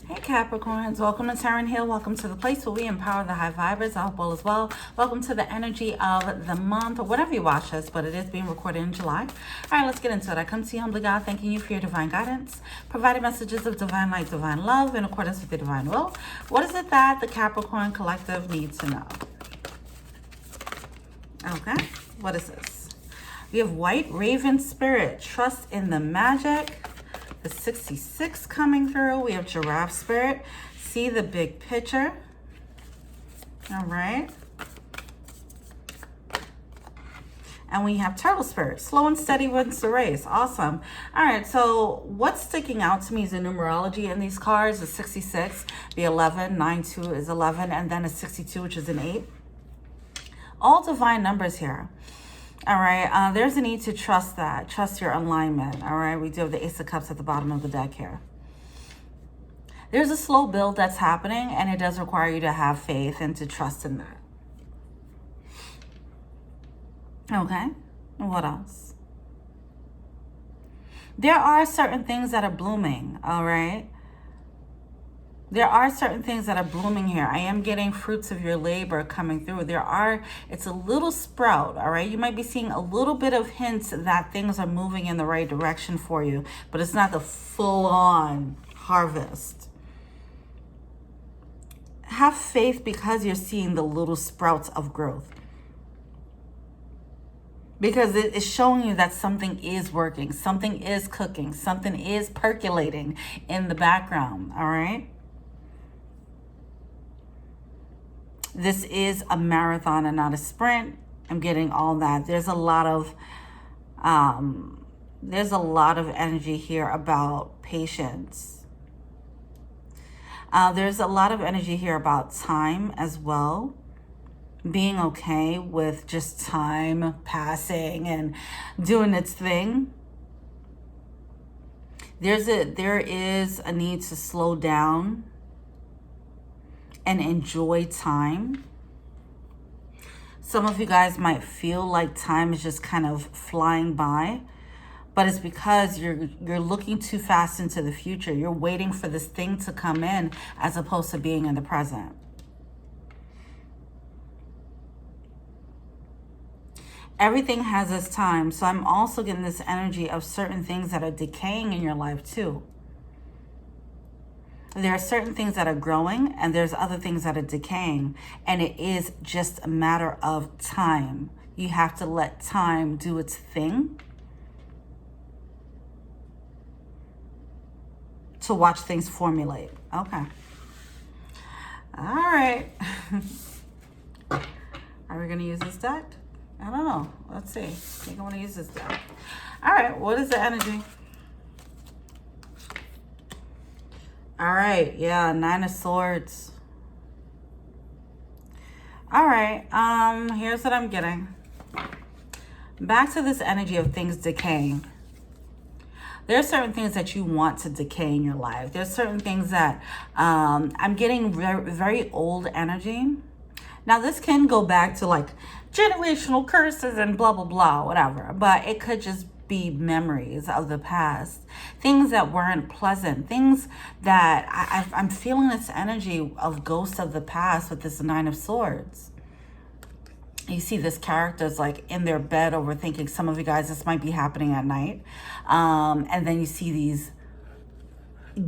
Hey Capricorns, welcome to Taryn Hill. Welcome to the place where we empower the high vibers. I hope all is well. Welcome to the energy of the month or whatever you watch us, but it is being recorded in July. All right, let's get into it. I come to you humbly, God, thanking you for your divine guidance, providing messages of divine light, divine love in accordance with your divine will. What is it that the Capricorn collective needs to know? Okay, what is this? We have White Raven Spirit, trust in the magic. The 66 coming through. We have Giraffe Spirit, see the big picture. All right. And we have Turtle Spirit, slow and steady wins the race. Awesome. All right, so what's sticking out to me is the numerology in these cards. The 66, the 11, 9-2 is 11, and then a 62, which is an 8. All divine numbers here. All right, there's a need to trust that. Trust your alignment, all right? We do have the Ace of Cups at the bottom of the deck here. There's a slow build that's happening, and it does require you to have faith and to trust in that. Okay, what else? There are certain things that are blooming, all right? There are certain things that are blooming here. I am getting fruits of your labor coming through. It's a little sprout, all right? You might be seeing a little bit of hints that things are moving in the right direction for you, but it's not the full-on harvest. Have faith because you're seeing the little sprouts of growth. Because it is showing you that something is working, something is cooking, something is percolating in the background, all right? This is a marathon and not a sprint. I'm getting all that. There's a lot of energy here about patience. There's a lot of energy here about time as well. Being okay with just time passing and doing its thing. There is a need to slow down and enjoy time. Some of you guys might feel like time is just kind of flying by, but it's because you're looking too fast into the future. You're waiting for this thing to come in as opposed to being in the present. Everything has its time. So I'm also getting this energy of certain things that are decaying in your life too. There are certain things that are growing and there's other things that are decaying. And it is just a matter of time. You have to let time do its thing to watch things formulate. Okay. All right. Are we going to use this deck? I don't know. Let's see. I think I want to use this deck. All right. What is the energy? All right, yeah, 9 of Swords. All right, here's what I'm getting. Back to this energy of things decaying. There are certain things that you want to decay in your life. There's certain things that I'm getting very, very old energy. Now, this can go back to like generational curses and blah, blah, blah, whatever. But it could just be memories of the past, things that weren't pleasant, things that I'm feeling this energy of ghosts of the past with this 9 of Swords. You see this character's like in their bed overthinking. Some of you guys, this might be happening at night. And then you see these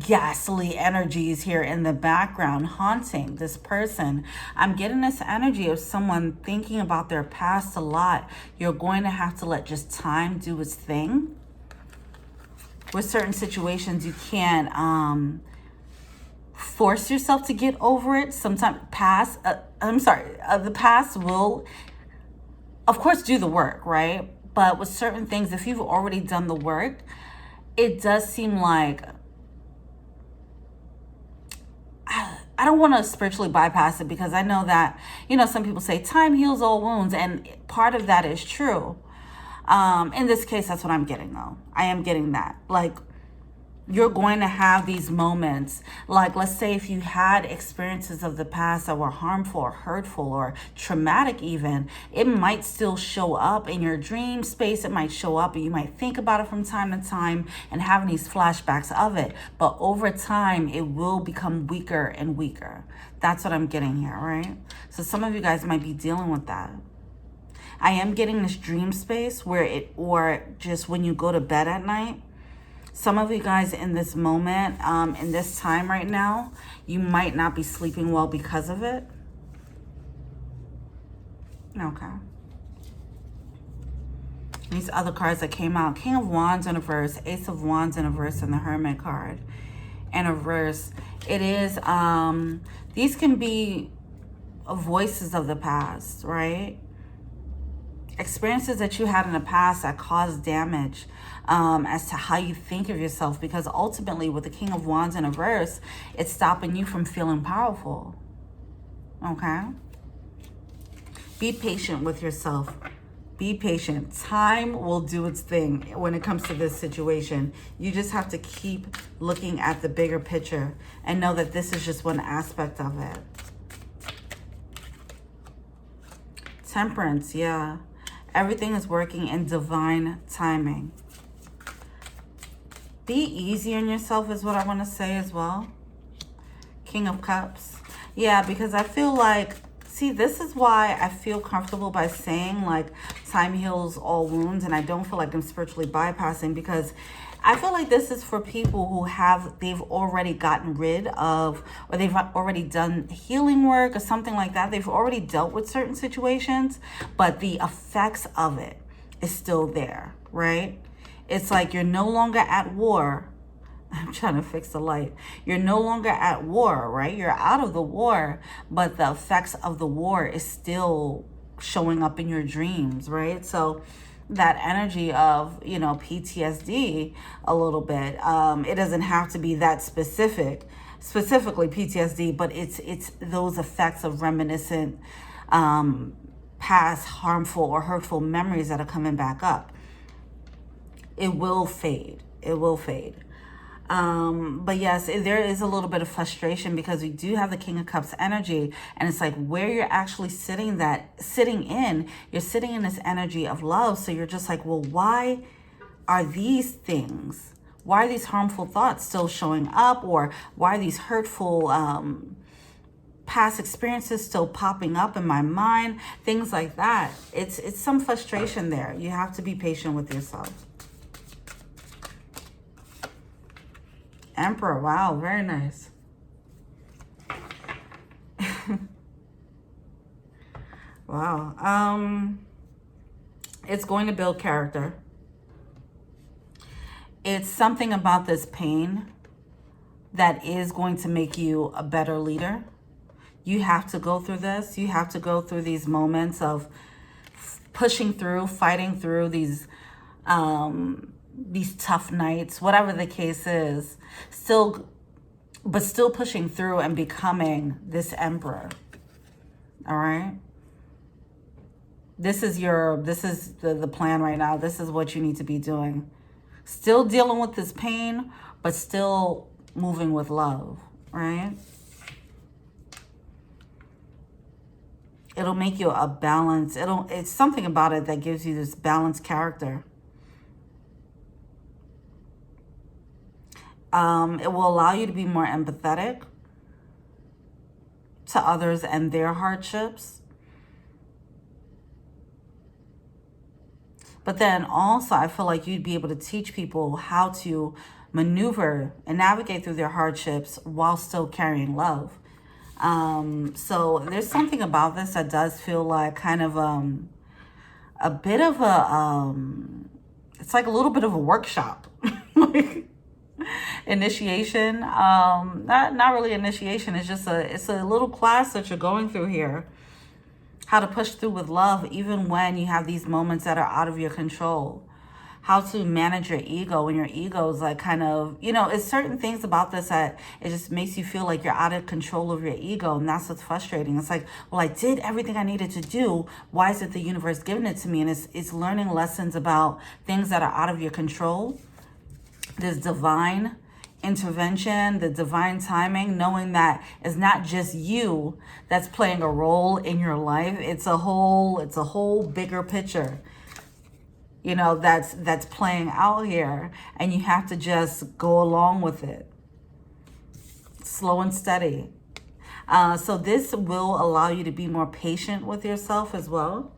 ghastly energies here in the background haunting this person. I'm getting this energy of someone thinking about their past a lot. You're going to have to let just time do its thing. With certain situations, you can't force yourself to get over it. Sometimes the past will, of course, do the work, right? But with certain things, if you've already done the work, it does seem like I don't want to spiritually bypass it, because I know that, some people say time heals all wounds, and part of that is true. In this case, that's what I'm getting though. I am getting that. Like, you're going to have these moments. Like, let's say if you had experiences of the past that were harmful or hurtful or traumatic even, it might still show up in your dream space. It might show up and you might think about it from time to time and having these flashbacks of it. But over time, it will become weaker and weaker. That's what I'm getting here, right? So some of you guys might be dealing with that. I am getting this dream space where it, or just when you go to bed at night, some of you guys in this moment, in this time right now, you might not be sleeping well because of it. Okay. These other cards that came out, King of Wands in reverse, Ace of Wands in reverse, and the Hermit card in reverse. It is, these can be voices of the past, right? Experiences that you had in the past that caused damage as to how you think of yourself, because ultimately with the King of Wands in reverse, it's stopping you from feeling powerful. Okay? Be patient with yourself. Be patient. Time will do its thing when it comes to this situation. You just have to keep looking at the bigger picture and know that this is just one aspect of it. Temperance, yeah. Everything is working in divine timing. Be easy on yourself is what I want to say as well. King of Cups. Yeah, because I feel like, see, this is why I feel comfortable by saying like time heals all wounds, and I don't feel like I'm spiritually bypassing, because I feel like this is for people who they've already gotten rid of, or they've already done healing work or something like that. They've already dealt with certain situations, but the effects of it is still there, right? It's like you're no longer at war. I'm trying to fix the light. You're no longer at war, right? You're out of the war, but the effects of the war is still showing up in your dreams, right? So that energy of, you know, PTSD a little bit. It doesn't have to be that specifically PTSD, but it's those effects of reminiscent past harmful or hurtful memories that are coming back up. It will fade. It will fade. But yes, there is a little bit of frustration because we do have the King of Cups energy, and it's like where you're actually sitting in, you're sitting in this energy of love. So you're just like, well, why are these things, why are these harmful thoughts still showing up? Or why are these hurtful, past experiences still popping up in my mind? Things like that. It's some frustration there. You have to be patient with yourself. Emperor, wow, very nice. Wow. It's going to build character. It's something about this pain that is going to make you a better leader. You have to go through this. You have to go through these moments of pushing through, fighting through these tough nights, whatever the case is, still pushing through and becoming this emperor. All right. This is the plan right now. This is what you need to be doing. Still dealing with this pain, but still moving with love, right? It'll make you a balance. It's something about it that gives you this balanced character. It will allow you to be more empathetic to others and their hardships. But then also, I feel like you'd be able to teach people how to maneuver and navigate through their hardships while still carrying love. So there's something about this that does feel like kind of a bit of it's like a little bit of a workshop. Like, initiation, not really initiation. It's just it's a little class that you're going through here. How to push through with love, even when you have these moments that are out of your control. How to manage your ego when your ego is like kind of, you know, it's certain things about this that it just makes you feel like you're out of control of your ego. And that's what's frustrating. It's like, well, I did everything I needed to do. Why is it the universe giving it to me? And it's learning lessons about things that are out of your control. This divine intervention, the divine timing, knowing that it's not just you that's playing a role in your life. It's a whole bigger picture, you know, that's playing out here, and you have to just go along with it, slow and steady. So this will allow you to be more patient with yourself as well.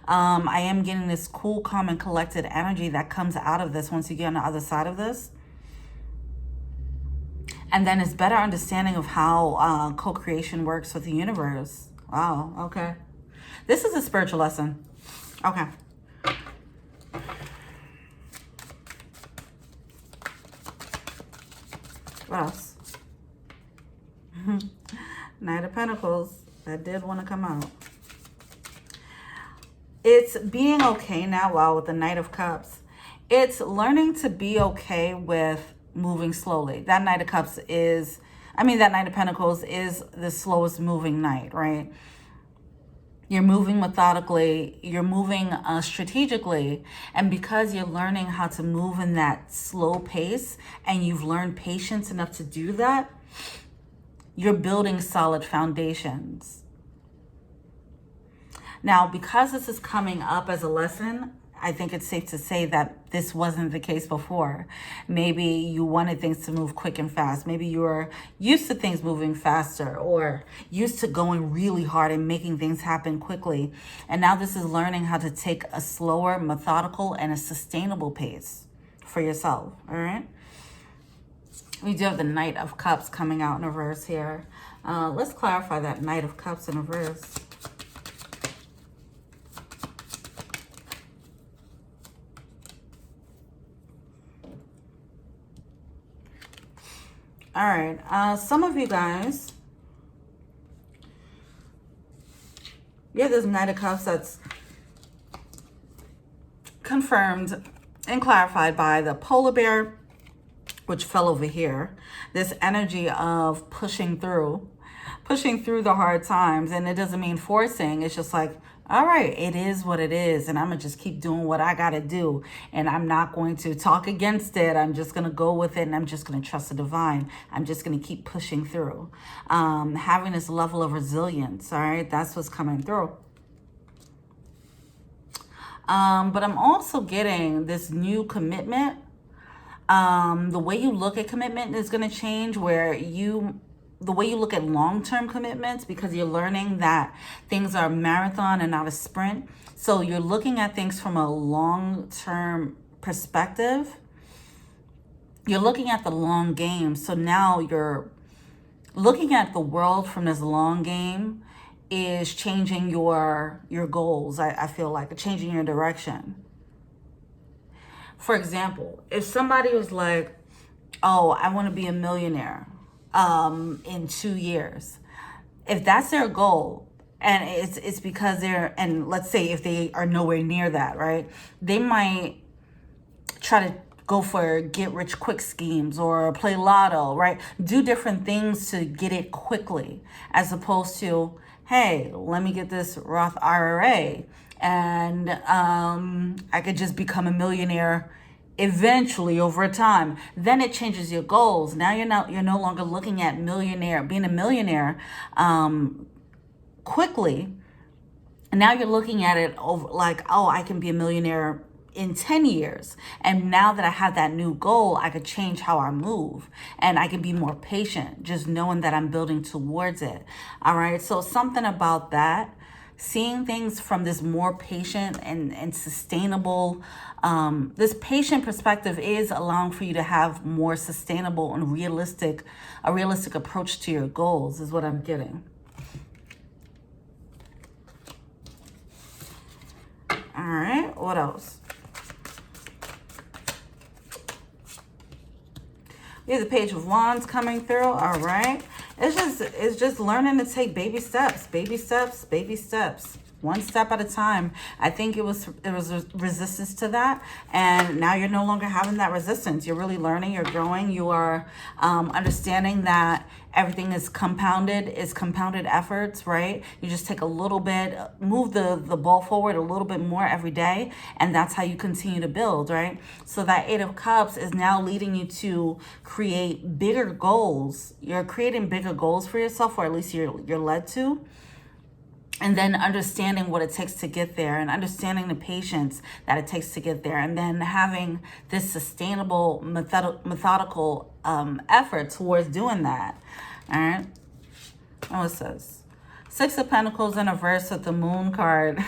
I am getting this cool, calm, and collected energy that comes out of this once you get on the other side of this. And then it's better understanding of how co-creation works with the universe. Wow, okay. This is a spiritual lesson. Okay. What else? Knight of Pentacles. That did want to come out. It's being okay now. Well, with the Knight of Cups, it's learning to be okay with moving slowly. That Knight of Cups is, that Knight of Pentacles is the slowest moving knight, right? You're moving methodically, you're moving strategically, and because you're learning how to move in that slow pace, and you've learned patience enough to do that, you're building solid foundations. Now, because this is coming up as a lesson, I think it's safe to say that this wasn't the case before. Maybe you wanted things to move quick and fast. Maybe you were used to things moving faster, or used to going really hard and making things happen quickly. And now this is learning how to take a slower, methodical, and a sustainable pace for yourself, all right? We do have the Knight of Cups coming out in reverse here. Let's clarify that Knight of Cups in reverse. All right, some of you guys, yeah, there's Knight of Cups that's confirmed and clarified by the polar bear, which fell over here. This energy of pushing through the hard times. And it doesn't mean forcing. It's just like, all right, it is what it is, and I'm gonna just keep doing what I gotta do, and I'm not going to talk against it. I'm just gonna go with it, and I'm just gonna trust the divine. I'm just gonna keep pushing through, having this level of resilience. All right, that's what's coming through. But I'm also getting this new commitment. The way you look at commitment is going to change, where the way you look at long-term commitments, because you're learning that things are a marathon and not a sprint. So you're looking at things from a long-term perspective. You're looking at the long game. So now you're looking at the world from this long game is changing your goals. I feel like changing your direction. For example, if somebody was like, oh, I want to be a millionaire in 2 years. If that's their goal, and it's because they're, and let's say if they are nowhere near that, right? They might try to go for get rich quick schemes or play lotto, right? Do different things to get it quickly, as opposed to, hey, let me get this Roth IRA and I could just become a millionaire eventually over time. Then it changes your goals. Now you're no longer looking at being a millionaire quickly. And now you're looking at it over like, oh, I can be a millionaire in 10 years. And now that I have that new goal, I could change how I move, and I can be more patient, just knowing that I'm building towards it. All right. So something about that, seeing things from this more patient and sustainable, this patient perspective is allowing for you to have more sustainable and a realistic approach to your goals, is what I'm getting. All right, what else? We have the Page of Wands coming through. All right. It's just learning to take baby steps, baby steps, baby steps. one step at a time. I think it was resistance to that, and now you're no longer having that resistance. You're really learning, you're growing, you are understanding that everything is compounded efforts, right? You just take a little bit, move the ball forward a little bit more every day, and that's how you continue to build, right? So that Eight of Cups is now leading you to create bigger goals. You're creating bigger goals for yourself, or at least you're led to. And then understanding what it takes to get there, and understanding the patience that it takes to get there, and then having this sustainable, methodical effort towards doing that. All right. Oh, it says Six of Pentacles in reverse with the Moon card.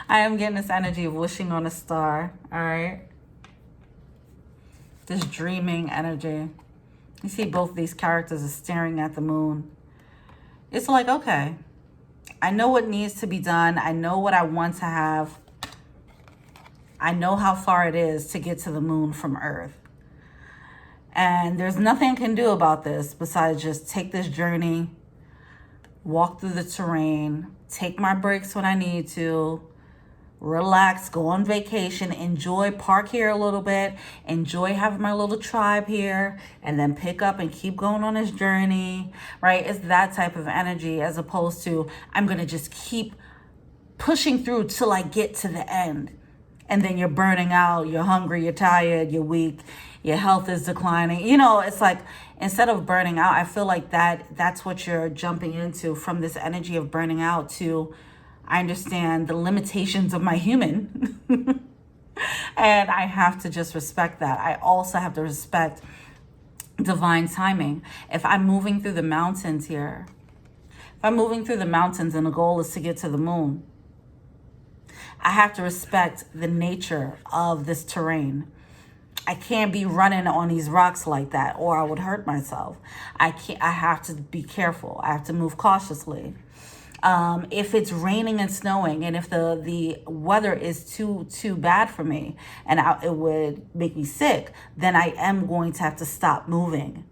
I am getting this energy of wishing on a star. All right. This dreaming energy. You see both these characters are staring at the moon. It's like, okay, I know what needs to be done. I know what I want to have. I know how far it is to get to the moon from Earth. And there's nothing I can do about this besides just take this journey, walk through the terrain, take my breaks when I need to, relax, go on vacation, enjoy, park here a little bit, enjoy having my little tribe here, and then pick up and keep going on this journey, right? It's that type of energy, as opposed to I'm going to just keep pushing through till I get to the end. And then you're burning out, you're hungry, you're tired, you're weak, your health is declining. You know, it's like, instead of burning out, I feel like that's what you're jumping into, from this energy of burning out to, I understand the limitations of my human. And I have to just respect that. I also have to respect divine timing. If I'm moving through the mountains here, if I'm moving through the mountains and the goal is to get to the moon, I have to respect the nature of this terrain. I can't be running on these rocks like that, or I would hurt myself. I have to be careful. I have to move cautiously. If it's raining and snowing, and if the weather is too bad for me, and it would make me sick, then I am going to have to stop moving.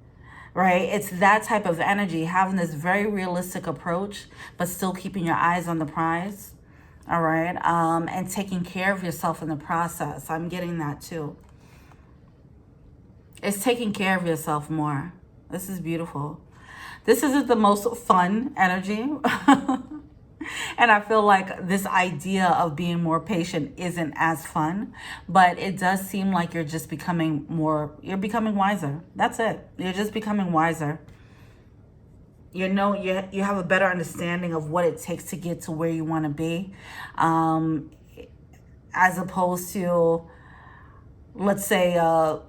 Right? It's that type of energy, having this very realistic approach, but still keeping your eyes on the prize. All right. And taking care of yourself in the process. I'm getting that too. It's taking care of yourself more. This is beautiful. This isn't the most fun energy. And I feel like this idea of being more patient isn't as fun, but it does seem like you're just becoming wiser. That's it. You're just becoming wiser. You have a better understanding of what it takes to get to where you want to be, as opposed to, let's say, a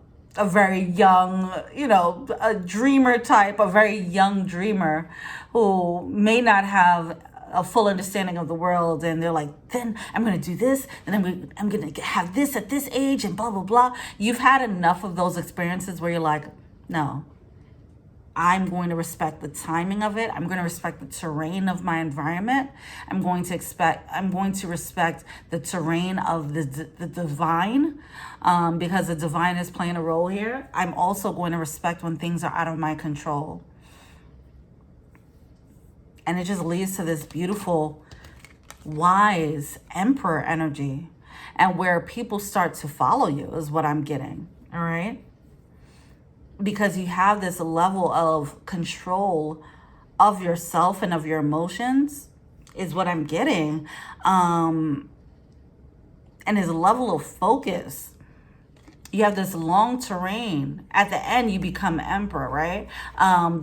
very young, a dreamer type, a very young dreamer who may not have a full understanding of the world, and they're like, then I'm going to do this, and I'm going to have this at this age, and blah, blah, blah. You've had enough of those experiences where you're like, no, I'm going to respect the timing of it. I'm going to respect the terrain of my environment. I'm going to respect the terrain of the divine, because the divine is playing a role here. I'm also going to respect when things are out of my control. And it just leads to this beautiful, wise emperor energy, and where people start to follow you is what I'm getting. All right. Because you have this level of control of yourself and of your emotions is what I'm getting. And his level of focus. You have this long terrain. At the end, you become emperor, right?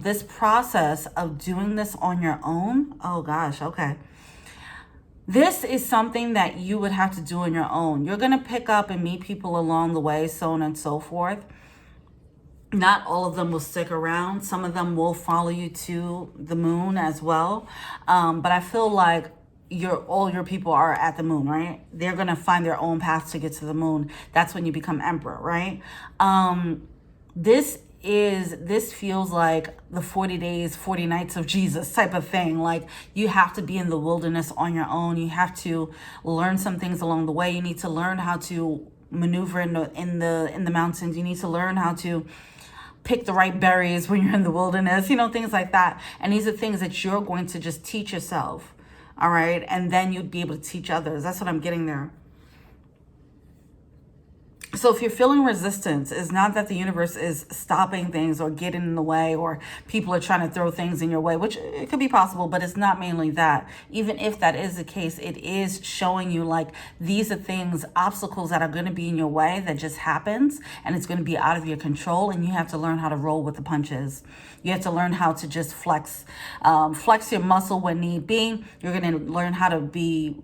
This process of doing this on your own. Oh, gosh. Okay. This is something that you would have to do on your own. You're going to pick up and meet people along the way, so on and so forth. Not all of them will stick around. Some of them will follow you to the moon as well. But I feel like all your people are at the moon, right? They're going to find their own path to get to the moon. That's when you become emperor, right? This feels like the 40 days, 40 nights of Jesus type of thing. Like, you have to be in the wilderness on your own. You have to learn some things along the way. You need to learn how to maneuver in the mountains. You need to learn how to pick the right berries when you're in the wilderness, things like that. And these are things that you're going to just teach yourself. All right. And then you'd be able to teach others. That's what I'm getting there. So if you're feeling resistance, it's not that the universe is stopping things or getting in the way, or people are trying to throw things in your way, which it could be possible, but it's not mainly that. Even if that is the case, it is showing you like these are things, obstacles that are going to be in your way that just happens, and it's going to be out of your control, and you have to learn how to roll with the punches. You have to learn how to just flex your muscle when need be. You're going to learn how to be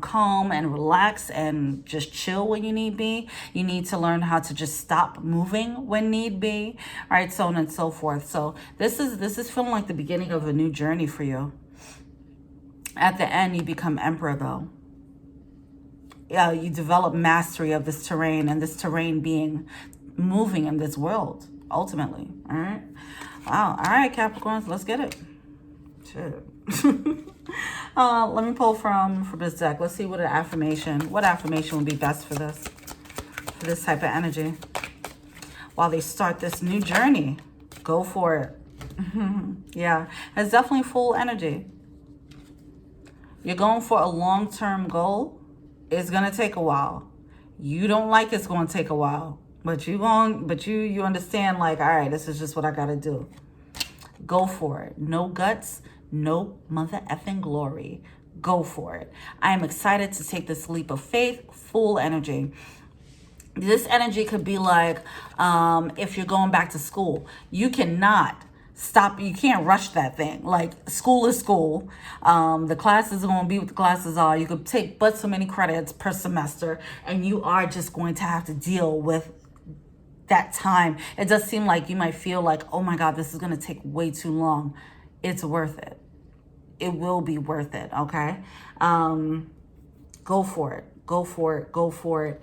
calm and relax and just chill when you need be. You need to learn how to just stop moving when need be, right? So on and so forth. So this is feeling like the beginning of a new journey for you. At the end, you become emperor though. Yeah, you develop mastery of this terrain, and this terrain being moving in this world ultimately. All right. Wow. All right, Capricorns, let's get it. Shit. Let me pull from this deck. Let's see what affirmation would be best for this type of energy while they start this new journey. Go for it. Yeah, it's definitely full energy. You're going for a long-term goal. It's gonna take a while. You don't like it's gonna take a while, but you understand, like, all right, this is just what I gotta do. Go for it. No guts, no mother effing glory. Go for it. I am excited to take this leap of faith, full energy. This energy could be like, if you're going back to school, you cannot stop. You can't rush that thing. Like, school is school. The classes are going to be what the classes are. You could take but so many credits per semester, and you are just going to have to deal with that time. It does seem like you might feel like, oh my God, this is going to take way too long. It's worth it. It will be worth it. Okay. Go for it. Go for it. Go for it.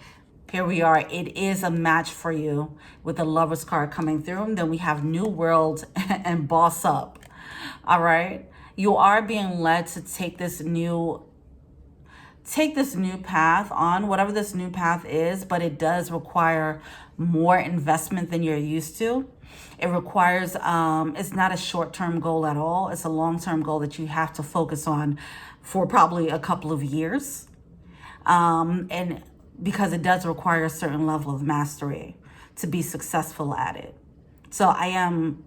Here we are. It is a match for you with the Lover's card coming through. And then we have New World and Boss Up. All right. You are being led to take this new path on, whatever this new path is, but it does require more investment than you're used to. It requires, it's not a short-term goal at all. It's a long-term goal that you have to focus on for probably a couple of years. And because it does require a certain level of mastery to be successful at it. So I am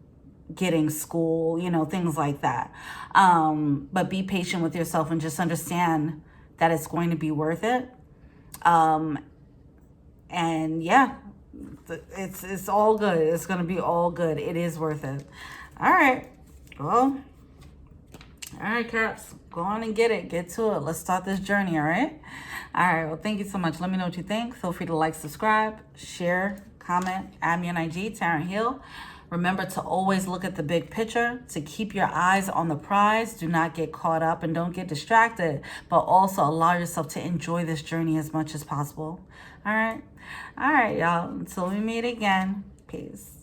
getting school, things like that. But be patient with yourself and just understand that it's going to be worth it. And yeah, it's all good. It's going to be all good. It is worth it. All right. Well, all right, Caps, go on and get it. Get to it. Let's start this journey. All right. All right. Well, thank you so much. Let me know what you think. Feel free to like, subscribe, share, comment, add me on IG, Taryn Hill. Remember to always look at the big picture, to keep your eyes on the prize. Do not get caught up and don't get distracted, but also allow yourself to enjoy this journey as much as possible. All right. All right, y'all. Until we meet again. Peace.